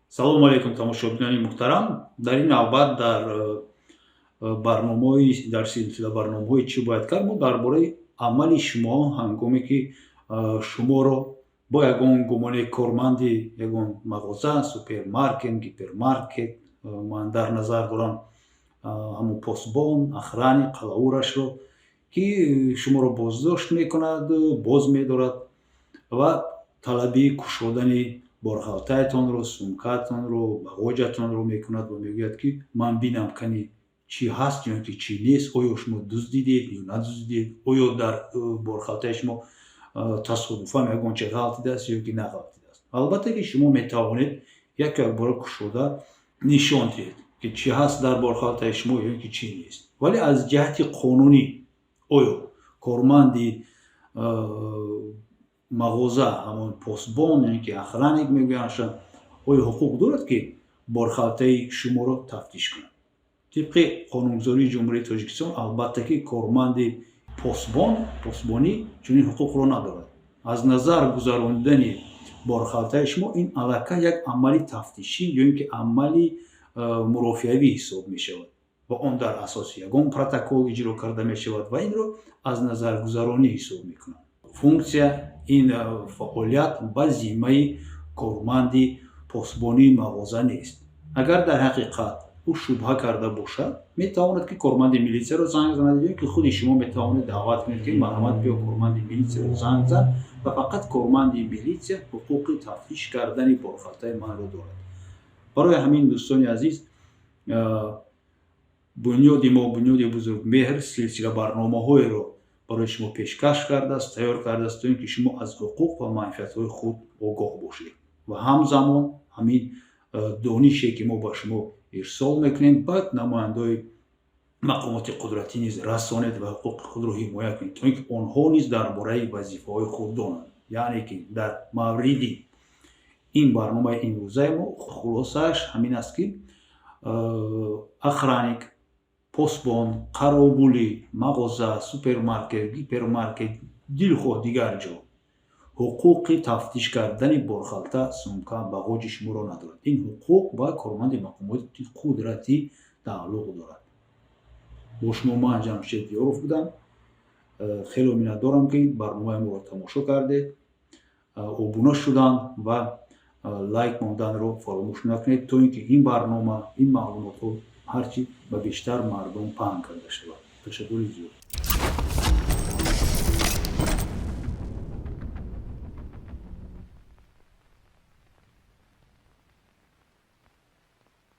салому алейкум тамошобинони муҳтарам. Дар ин навбат дар барномаи дар силсила барномаҳои чӣ бояд кард мо дар бораи амали шумо ҳангоме ки шуморо бо ягон гумони корманди ягон мағоза, супермаркет, гипермаркет, ман дар назар дорам ҳамун посбон, охранник, қалаурашро ки шуморо боздошт мекунад, боз медорад ва талаби кушодани борхалтаятонро, сумкаатонро, бағоҷатонро мекунад ва мегӯяд ки ман бинам кани чӣ ҳаст ё ки чӣ нест, оё шумо дуздидед ё надуздидед, оё дар борхалтаи шумо тасодуфан ягон чиз ғалтидааст ё ки нағалтидааст. Албатта ки шумо метавонед як бора кушода нишон диҳед ки чӣ ҳаст дар борхалтаи шумо ё ки чӣ нест. Вале аз ҷиҳати қонунӣ оё корманди мағоза, ҳамон посбон ё ки охранник мегӯяндшон, оё ҳуқуқ дорад ки борхалтаи шуморо тафтиш кунад? Тибқи қонунгузории ҷумҳурии Тоҷикистон албатта ки корманди посбонӣ чунин ҳуқуқро надорад. Аз назар гузарондани борхалтаи шумо ин аллакай як амали тафтишӣ ё ин ки амали мурофиавӣ ҳисоб мешавад ва он дар асоси ягон протокол иҷро карда мешавад ва инро аз назаргузаронӣ ҳисоб мекунад. Функсия ин фаъолият ба зиммаи корманди посбонии мағоза нест. Агар дар ҳақиқат ӯ шубҳа карда бошад, метавонад ки корманди милитсияро занг занад ё ки худи шумо метавонед даъват кунед ки марҳамат биё корманди милитсияро занг зан ва фақат корманди милитсия ҳуқуқи тафтиш кардани борхалтаи манро дорад. Барои ҳамин дӯстони азиз, бунёди мо бунёди бузургмеҳр силсила барномаҳоеро барои шумо пешкаш кардааст, тайёр кардааст то ин ки шумо аз ҳуқуқ ва манфиатҳои худ огоҳ бошед ва ҳамзамон ҳамин донише ки мо ба шумо ирсол мекунем ба намояндаҳои мақомоти қудратӣ низ расонед ва ҳуқуқи худро ҳимоя кунед то ин ки онҳо низ дар бораи вазифаҳои худ донанд. Яъне ки дар мавриди ин барномаи имрӯзаи мо хулосааш ҳамин аст ки охранник, посбон, қаробулӣ, мағоза, супермаркет, гипермаркет, дилхоҳ дигар ҷо ҳуқуқи тафтиш кардани борхалта, сумка, бағоҷи шуморо надорад. Ин ҳуқуқ ба корманди мақомоти қудратӣ тааллуқ дорад. Бо шумо ман Ҷамшед Диёров будам. Хеле миннатдорам ки барномаи моро тамошо кардед, обуна шудан ва лайк монданро фаромӯш накунед то ин ки ин барнома, ин маълумотҳо ҳарчи ба бештар мардум паҳн карда шавад. Ташаккури зиёд.